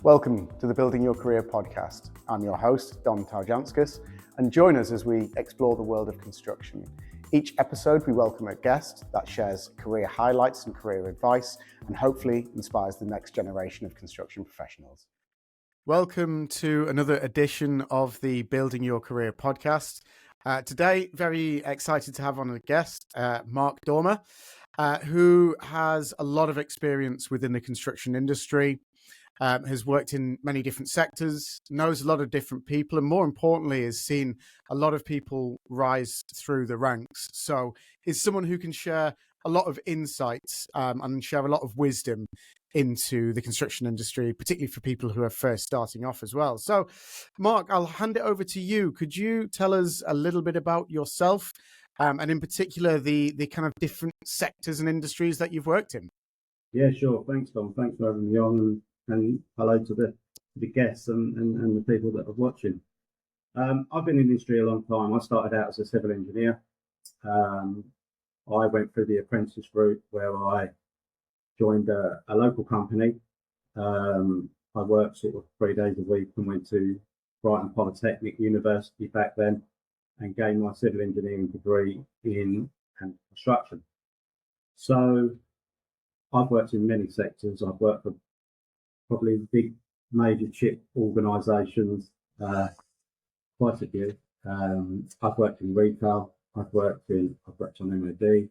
Welcome to the Building Your Career podcast. I'm your host, Don Tarjanskis, and join us as we explore the world of construction. Each episode, we welcome a guest that shares career highlights and career advice, and hopefully inspires the next generation of construction professionals. Welcome to another edition of the Building Your Career podcast. Today, very excited to have on a guest, Mark Dormer, who has a lot of experience within the construction industry. Has worked in many different sectors, knows a lot of different people, and more importantly, has seen a lot of people rise through the ranks. So is someone who can share a lot of insights and share a lot of wisdom into the construction industry, particularly for people who are first starting off as well. So, Mark, I'll hand it over to you. Could you tell us a little bit about yourself and in particular the kind of different sectors and industries that you've worked in? Yeah, sure. Thanks, Tom. Thanks for having me on. And hello to the guests and the people that are watching. I've been in the industry a long time. I started out as a civil engineer. I went through the apprentice route where I joined a local company. I worked sort of 3 days a week and went to Brighton Polytechnic University back then and gained my civil engineering degree in construction. So I've worked in many sectors. I've worked for probably big major chip organisations, quite a few. I've worked in retail, I've worked on MOD,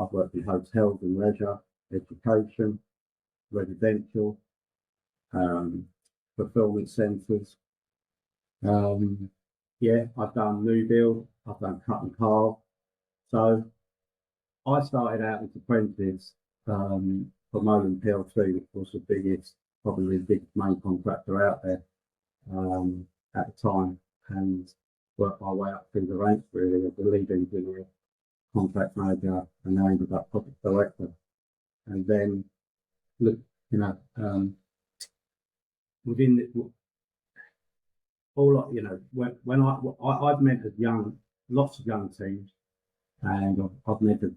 I've worked in hotels and leisure, education, residential, fulfilment centres. I've done new build, I've done cut and carve. So I started out as apprentice for Molan PLC, which was the biggest, probably the biggest main contractor out there at the time, and worked my way up through the ranks really as the lead engineer, contract manager, and I ended up project director. And then look, within the, when I've mentored lots of young teams, and I've mentored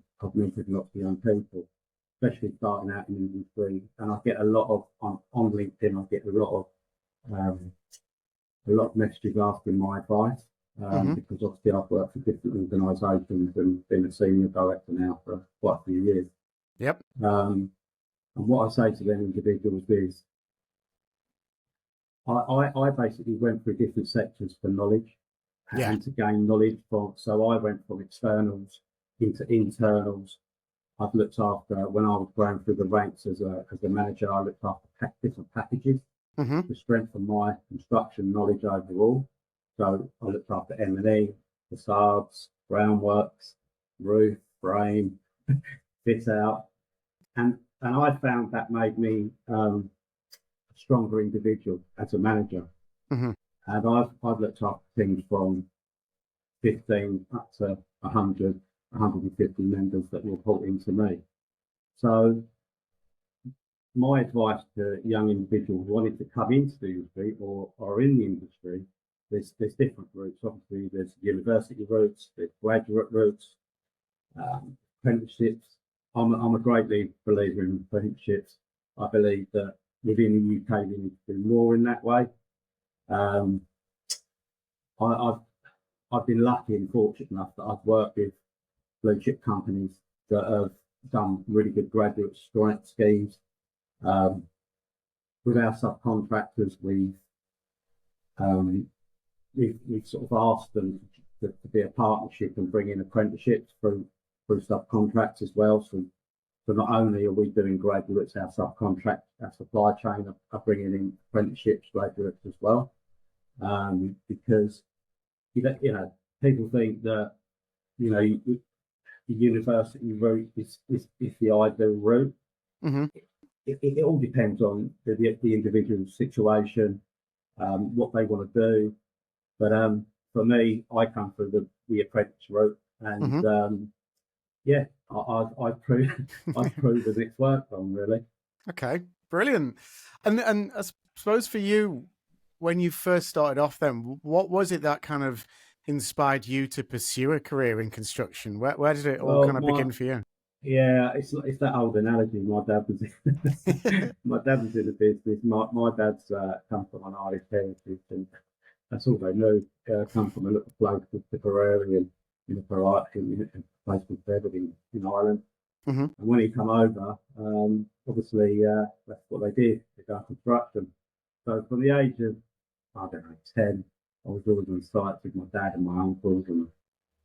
lots of young people, especially starting out in the industry. And I get a lot of on LinkedIn. I get a lot of messages asking my advice because obviously I've worked for different organisations and been a senior director now for quite a few years. Yep. And what I say to them individuals is, I basically went through different sectors for knowledge and to gain knowledge from. So I went from externals into internals. I've looked after, when I was going through the ranks as a manager, I looked after different packages to strengthen my construction knowledge overall. So I looked after M&E, facades, groundworks, roof, frame, fit out. And I found that made me a stronger individual as a manager. And I've looked after things from 15 up to 100. 150 members that report into me. So my advice to young individuals wanting to come into the industry or in the industry, there's different routes. Obviously, there's university routes, there's graduate routes, apprenticeships. I'm a great believer in apprenticeships. I believe that within the UK, we need to do more in that way. I've been lucky and fortunate enough that I've worked with blue chip companies that have done really good graduate schemes. With our subcontractors, we've sort of asked them to be a partnership and bring in apprenticeships through subcontracts as well. So not only are we doing graduates, our supply chain are bringing in apprenticeships, graduates as well. Because people think that the university route is the ideal route. It all depends on the individual situation, what they want to do. But for me, I come through the apprentice route, and I've proven it's worked on really. Okay, brilliant. And I suppose for you, when you first started off, then what was it that kind of inspired you to pursue a career in construction? Where did it all kind of begin for you? Yeah, it's that old analogy. My dad was my dad was in the business. My dad's come from an Irish heritage, and that's all they knew. Come from a little place called Tipperary in a variety in a place called Beverley in Ireland. Hmm. And when he come over, obviously that's what they did. They done construction. So from the age of I don't know 10, I was always on site with my dad and my uncles and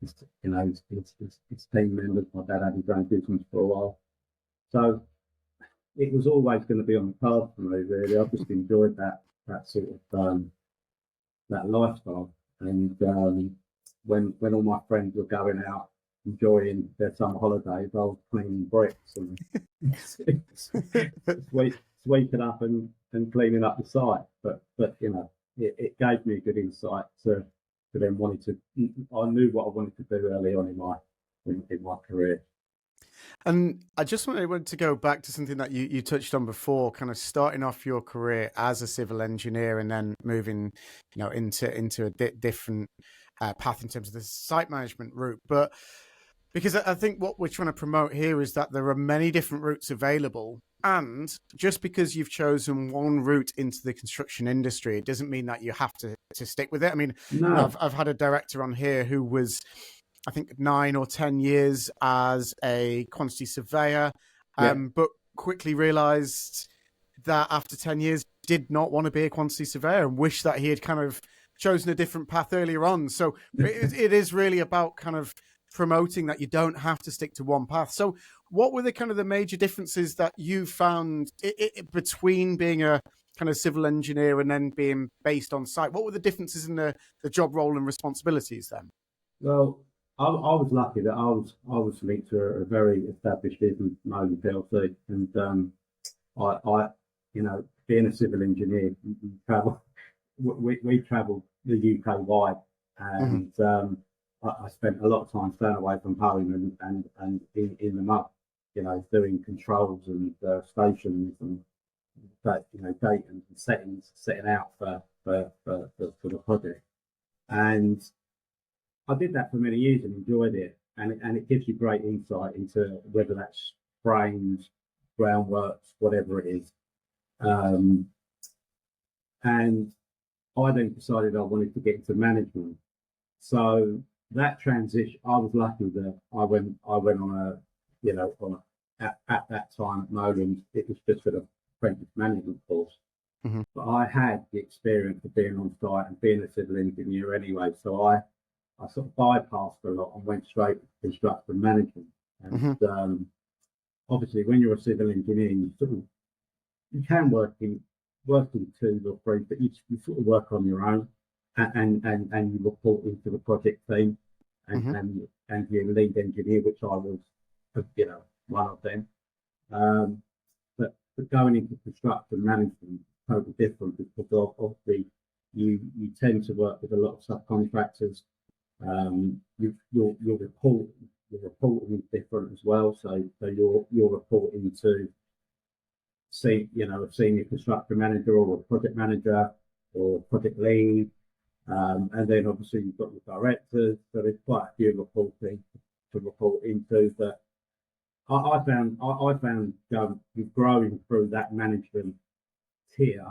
his team members. My dad had his own business for a while, so it was always going to be on the card for me. Really, I just enjoyed that sort of that lifestyle. And when all my friends were going out enjoying their summer holidays, I was cleaning bricks and sweeping up and cleaning up the site. But it gave me a good insight to then wanted to. I knew what I wanted to do early on in my career. And I just wanted to go back to something that you touched on before, kind of starting off your career as a civil engineer and then moving, into a different path in terms of the site management route. But because I think what we're trying to promote here is that there are many different routes available. And just because you've chosen one route into the construction industry, it doesn't mean that you have to stick with it. I mean, No, I've had a director on here who was, I think, 9 or 10 years as a quantity surveyor, yeah, but quickly realised that after 10 years did not want to be a quantity surveyor and wished that he had kind of chosen a different path earlier on. So it is really about kind of promoting that you don't have to stick to one path. So what were the kind of the major differences that you found between being a kind of civil engineer and then being based on site? What were the differences in the job role and responsibilities then? well, I was lucky that I was linked to a very established business, Moden PLC, and I being a civil engineer, you travel. We travelled the UK wide, Mm-hmm. and I spent a lot of time staying away from home and in the mud, doing controls and stations and data and settings, setting out for the project. And I did that for many years and enjoyed it. And it gives you great insight into whether that's frames, groundworks, whatever it is. Um, and I then decided I wanted to get into management. So that transition, I was lucky that I went on a, at that time at Nolan, it was just an apprentice management course. Mm-hmm. But I had the experience of being on site and being a civil engineer anyway. So I sort of bypassed a lot and went straight to construction management. And Mm-hmm. obviously, when you're a civil engineer, you can work in twos or threes, but you sort of work on your own, and you report into the project team, and Mm-hmm. and your lead engineer, which I was, one of them. Um, but going into construction management, totally different because obviously you tend to work with a lot of subcontractors. Your reporting is different as well. So you're reporting to a senior construction manager or a project manager or project lead, and then obviously you've got your directors. So there's quite a few reporting to report into. But I found growing through that management tier.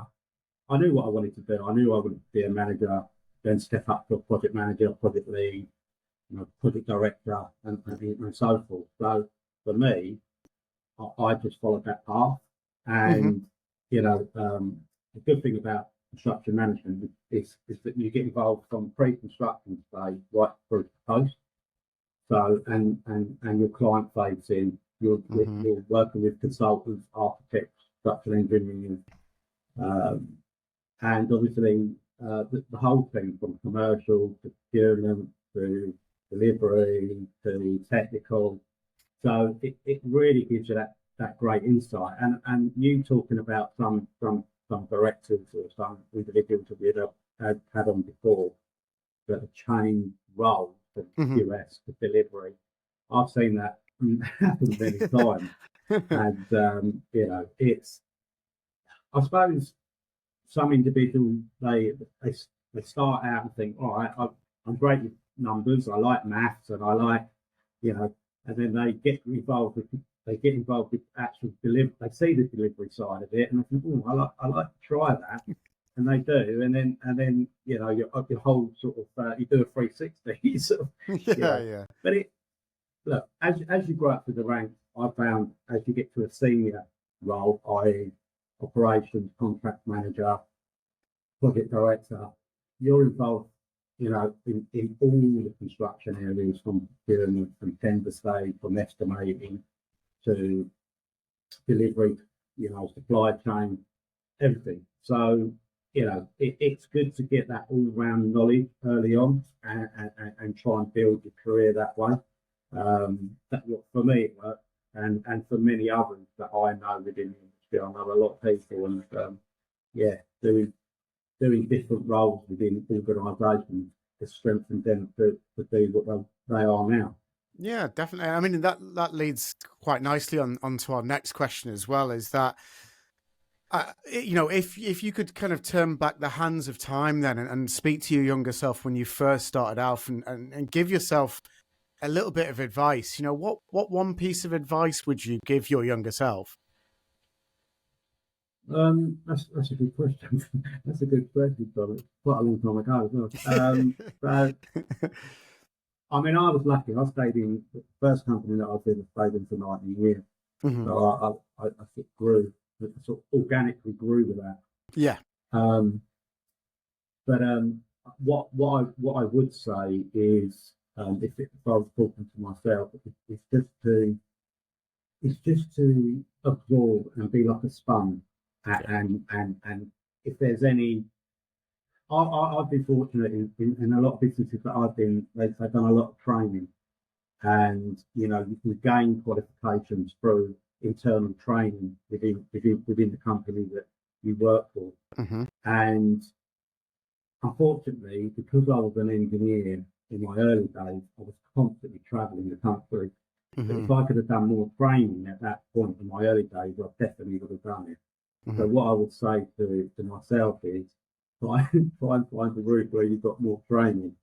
I knew what I wanted to do. I knew I would be a manager, then step up to a project manager, project lead, project director, and so forth. So for me, I just followed that path. Mm-hmm. And the good thing about construction management is that you get involved from pre-construction stage right through to post. So and your client facing, Mm-hmm. you're working with consultants, architects, structural engineers, um, and obviously the whole thing from commercial to procurement to delivery to technical. So it really gives you that great insight. And you talking about some directors or some individuals that we had on before that have changed roles from Mm-hmm. QS to delivery. I've seen that happen many times. And it's I suppose some individuals they start out and think, all right, I'm great with numbers, I like maths, and I like, you know, and then they get involved with actual delivery. They see the delivery side of it, and they think, oh, I like to try that, and they do, and then you know your whole sort of you do a 360 sort of, Yeah. But look, as you grow up through the ranks, I found as you get to a senior role, i.e. operations, contract manager, project director, you're involved, you know, in all the construction areas, from procurement, from tender stage, from estimating to delivery, you know, supply chain, everything. So, you know, it's good to get that all-round knowledge early on and try and build your career that way. That what for me it worked, and for many others that I know within the industry. I know a lot of people, and doing different roles within organisations has strengthened them to be what they are now. Yeah, definitely. I mean, that leads quite nicely onto our next question as well, is that, you know, if you could kind of turn back the hands of time then and speak to your younger self when you first started out and give yourself a little bit of advice, you know, what one piece of advice would you give your younger self? That's a good question. That's a good question, Tom. Quite a long time ago as well. So I mean, I was lucky. I stayed in the first company that I was in. I stayed in for 19 years. Mhm. So I sort of grew, sort of organically grew with that. Yeah. Um, but what I would say is, if I was talking to myself, it's just to absorb and be like a sponge, and if there's any, I've been fortunate in a lot of businesses that I've been. They've done a lot of training, and you know you can gain qualifications through internal training within the company that you work for. Hmm. And unfortunately, because I was an engineer in my early days, I was constantly travelling the country. But Hmm. if I could have done more training at that point in my early days, I definitely would have done it. So Hmm. what I would say to myself is try and find a route where you've got more training.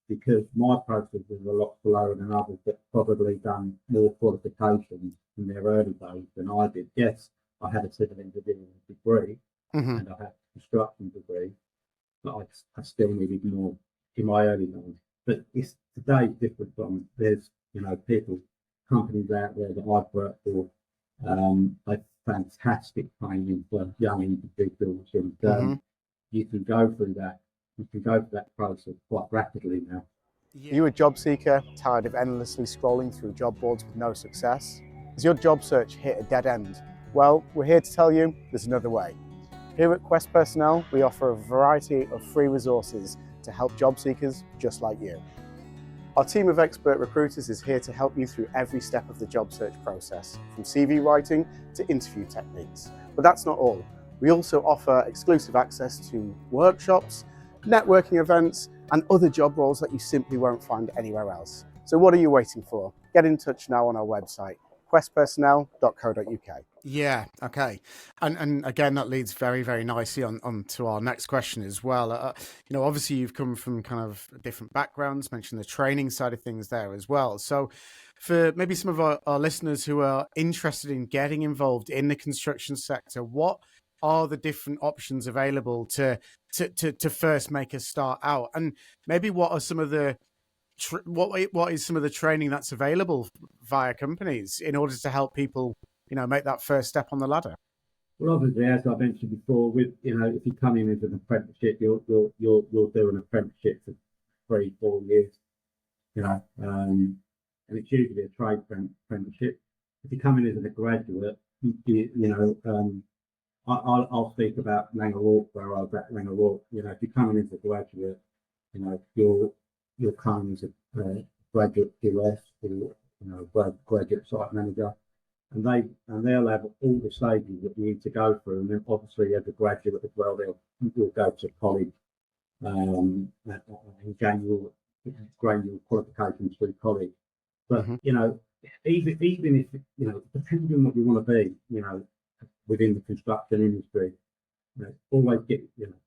Because my process is a lot slower than others that probably done more qualifications in their early days than I did. Yes, I had a civil engineering degree Hmm. and I had a construction degree, but I still needed more in my early days. But today's different from, there's, you know, companies out there that I've worked for, like fantastic training for young individuals, and Hmm. you can go through that. You can go through that process quite rapidly now. Are you a job seeker, tired of endlessly scrolling through job boards with no success? Has your job search hit a dead end? Well, we're here to tell you there's another way. Here at Quest Personnel, we offer a variety of free resources to help job seekers just like you. Our team of expert recruiters is here to help you through every step of the job search process, from CV writing to interview techniques. But that's not all. We also offer exclusive access to workshops, networking events, and other job roles that you simply won't find anywhere else. So what are you waiting for? Get in touch now on our website, questpersonnel.co.uk. Yeah, okay. And again, that leads very, very nicely on to our next question as well. You know, obviously you've come from kind of different backgrounds, mentioned the training side of things there as well. So for maybe some of our listeners who are interested in getting involved in the construction sector, what are the different options available to first make a start out? And maybe what are some of the what is some of the training that's available via companies in order to help people, you know, make that first step on the ladder? Well, obviously, as I mentioned before, with, you know, if you come in as an apprenticeship, you'll do an apprenticeship for 3-4 years, you know, and it's usually a trade apprenticeship. If you come in as a graduate, you know, I'll speak about Langerook, where I was at Langerook. You know, if you come in as a graduate, you know, you'll come as a graduate QS, or, you know, graduate site manager, and they'll have all the stages that you need to go through. And then obviously as a graduate as well, you'll go to college, and gain your qualifications through college. But Hmm. you know, even if, you know, depending on what you want to be, you know, within the construction industry, you know,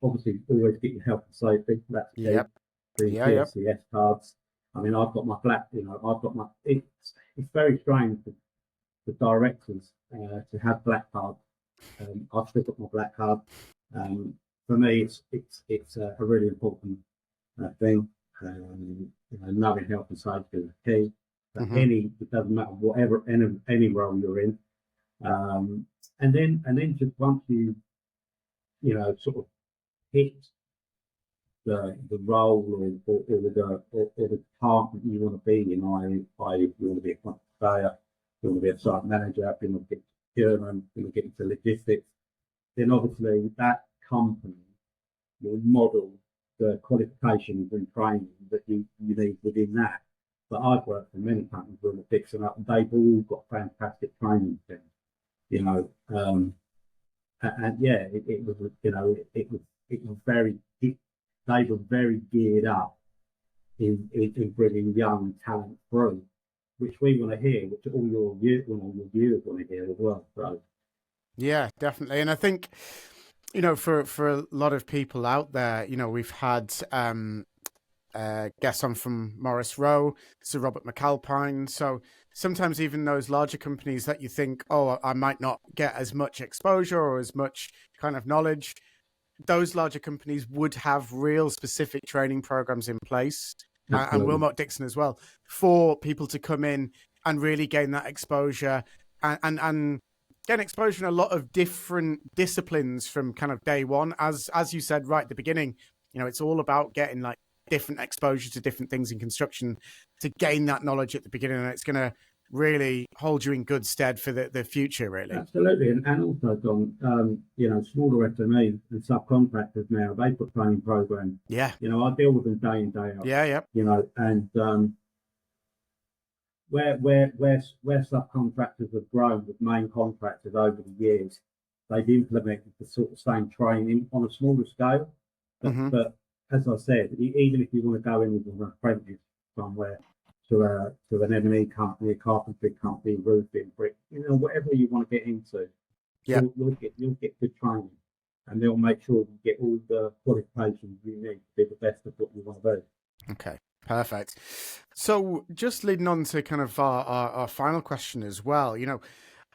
obviously always get your health and safety. That's key. Yep. The Yeah. Yep. CSCS cards. I mean, I've got my black, I've got my, it's very strange for directors to have black card. I've still got my black card. For me, it's a really important thing. Knowing health and safety is key. It doesn't matter whatever any role you're in. And then just once you sort of hit the role or the department you want to be in, I you want to be a quantity surveyor, you want to be a site manager, you want to get procurement, you want to get into logistics, then obviously that company will model the qualifications and training that you need within that. But I've worked for many companies where they're fixing up, and they've all got fantastic training things, and yeah, it was very. They were very geared up in bringing young talent through, which we want to hear, which all your viewers want to hear as well. So. Yeah, definitely. And I think, for a lot of people out there, we've had guests on from Morris Rowe, Sir Robert McAlpine. So sometimes even those larger companies that you think, oh, I might not get as much exposure or as much kind of knowledge, those larger companies would have real specific training programs in place, and Wilmot Dixon as well, for people to come in and really gain that exposure and gain exposure in a lot of different disciplines from kind of day one. As you said right at the beginning, it's all about getting like different exposure to different things in construction to gain that knowledge at the beginning, and it's going to really hold you in good stead for the future, really. Absolutely. And also, Don, smaller SMEs and subcontractors now, they've got training programs. Yeah. I deal with them day in, day out. Yeah. And where subcontractors have grown with main contractors over the years, they've implemented the sort of same training on a smaller scale. But as I said, even if you want to go in as an apprentice somewhere, to an M&E company, a carpentry company, roofing, brick, whatever you want to get into, you'll get good training, and they'll make sure you get all the qualifications you need to be the best of what you want to be. Okay, perfect. So just leading on to kind of our final question as well,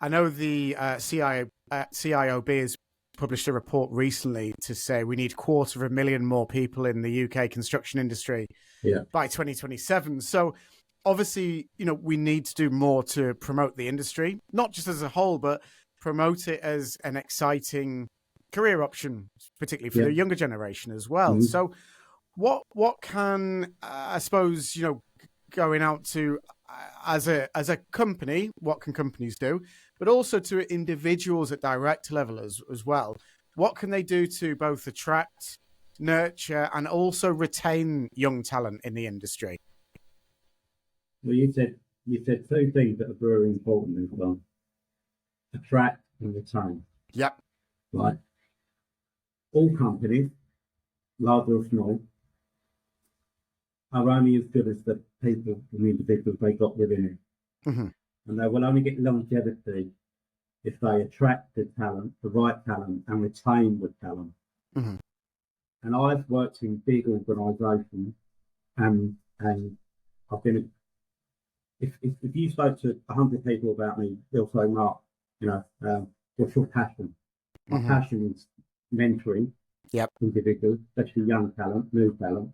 I know the CIOB has published a report recently to say we need 250,000 more people in the UK construction industry by 2027. So obviously, we need to do more to promote the industry, not just as a whole, but promote it as an exciting career option, particularly for the younger generation as well. So what can, I suppose, going out to as a company, what can companies do, but also to individuals at director level as well? What can they do to both attract, nurture, and also retain young talent in the industry? Well, you said two things that are very important as well: attract and retain. Yep. Right. All companies, large or small, are only as good as the people and the individuals they got within it. And they will only get longevity if they attract the talent, the right talent, and retain the talent. And I've worked in big organisations, and I've been. If you spoke to 100 people about me, they'll say, Mark, what's your passion? My passion is mentoring individuals, especially young talent, new talent,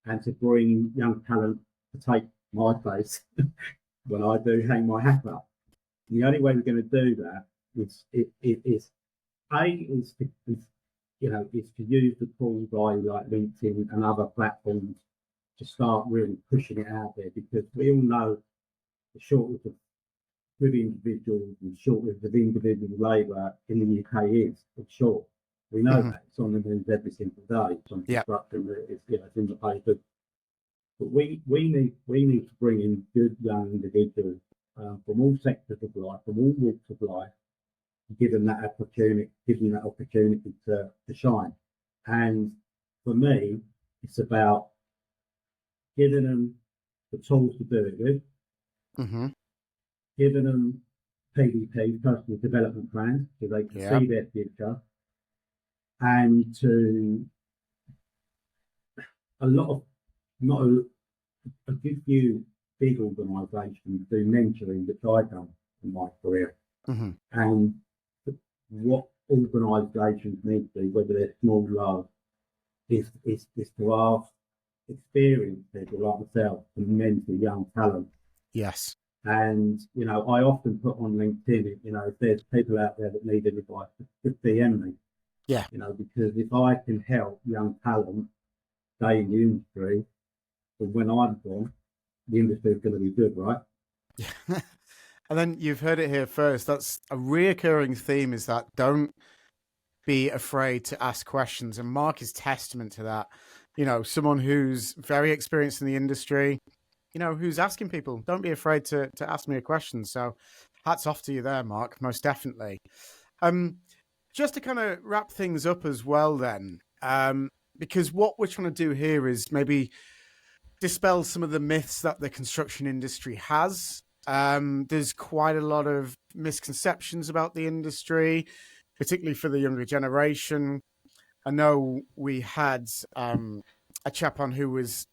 and to bring young talent to take my place when I do hang my hat up. And the only way we're going to do that is to use the tools like LinkedIn and other platforms to start really pushing it out there, because we all know the shortage of good individuals and shortage of individual labour in the UK is short. We know that. It's on the news every single day. It's on construction, it's in the papers. But we need to bring in good young individuals from all sectors of life, from all walks of life, give them that opportunity, to shine. And for me, it's about giving them the tools to do it with, giving them PDP, personal development plans, so they can see their future, and to a good few big organisations do mentoring, which I've done in my career. Mm-hmm. And what organisations need to do, whether they're small or large, is to ask experienced people like myself to mentor young talent. Yes. And, I often put on LinkedIn, if there's people out there that need advice, just DM me. Yeah. Because if I can help young talent stay in the industry, then when I'm gone, the industry is going to be good, right? Yeah. And then you've heard it here first. That's a reoccurring theme, is that don't be afraid to ask questions. And Mark is testament to that. Someone who's very experienced in the industry, who's asking people, don't be afraid to ask me a question. So hats off to you there, Mark, most definitely. Just to kind of wrap things up as well then, because what we're trying to do here is maybe dispel some of the myths that the construction industry has. There's quite a lot of misconceptions about the industry, particularly for the younger generation. I know we had a chap on who was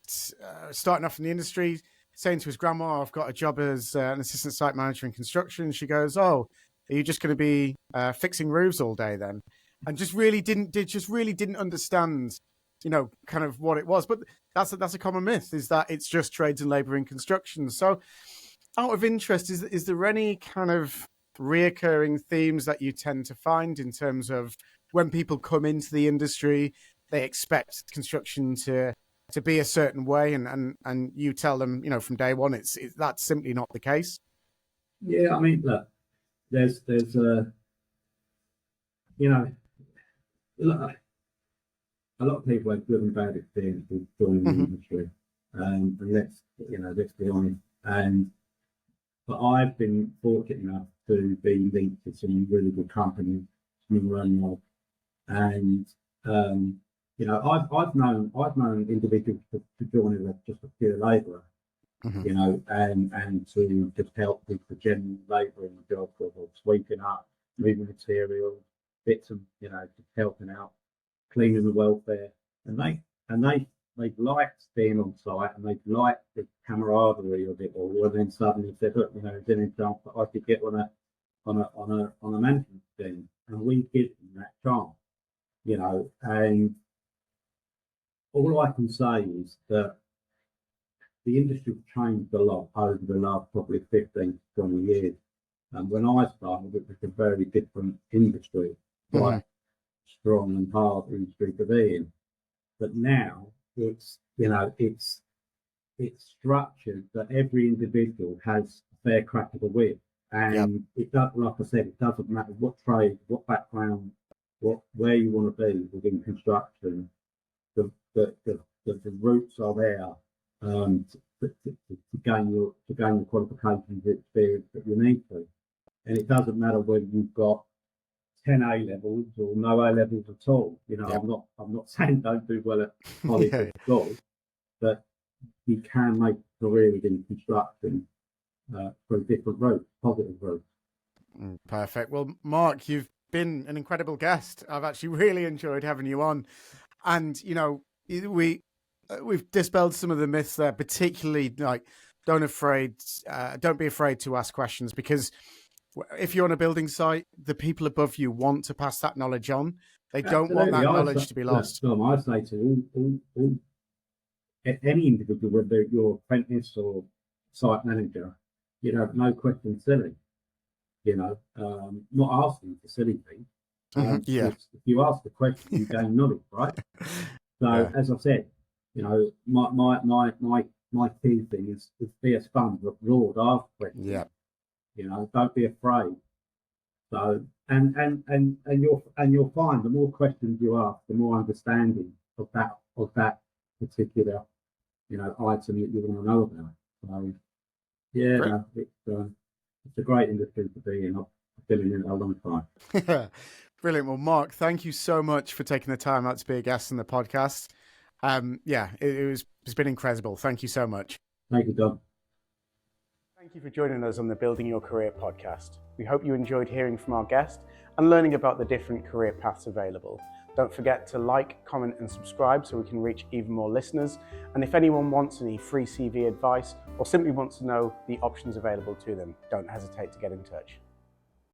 starting off in the industry, saying to his grandma, I've got a job as an assistant site manager in construction. She goes, oh, are you just going to be fixing roofs all day then? And just really didn't understand, kind of what it was. But that's a common myth, is that it's just trades and labour in construction. So out of interest, is there any kind of reoccurring themes that you tend to find in terms of when people come into the industry, they expect construction to be a certain way, and you tell them, from day one, that's simply not the case? Yeah, I mean, look, there's a lot of people have good and bad experiences joining the industry, and let's be honest. But I've been fortunate enough to be linked to some really good companies, and I've known individuals to join as just a pure labourer, and to just help with the general labouring job of sweeping up, moving materials, bits of just helping out, cleaning the welfare, and they liked being on site, and they liked the camaraderie of it all. And then suddenly said, look, then a chance that I could get on a management team, and we give them that chance, And all I can say is that the industry changed a lot over the last probably 15 to 20 years. And when I started, it was a very different industry, quite strong and hard industry to be in. But now it's structured that every individual has a fair crack of the whip, and it does, like I said, it doesn't matter what trade, what background, where you want to be within construction. The roots are there to gain your qualifications, the experience that you need to, and it doesn't matter whether you've got 10 A levels or no A levels at all. I'm not saying don't do well at college or school, but you can make a career within construction for a different route, positive route. Perfect. Well, Mark, you've been an incredible guest. I've actually really enjoyed having you on, and we've dispelled some of the myths there, particularly like don't be afraid to ask questions, because if you're on a building site, the people above you want to pass that knowledge on. They don't want that knowledge to be lost. I say to all any individual, whether you're apprentice or site manager, no question silly. Not asking for silly things. If you ask the question, you gain knowledge, right? So as I said, my key thing is be a sponge, look broad, ask questions. Yeah. Don't be afraid. So and you'll find the more questions you ask, the more understanding of that particular item that you want to know about. So it's a great industry to be in. I've been in it a long time. Brilliant. Well, Mark, thank you so much for taking the time out to be a guest on the podcast. It's been incredible. Thank you so much. Thank you, Don. Thank you for joining us on the Building Your Career podcast. We hope you enjoyed hearing from our guest and learning about the different career paths available. Don't forget to like, comment and subscribe so we can reach even more listeners. And if anyone wants any free CV advice or simply wants to know the options available to them, don't hesitate to get in touch.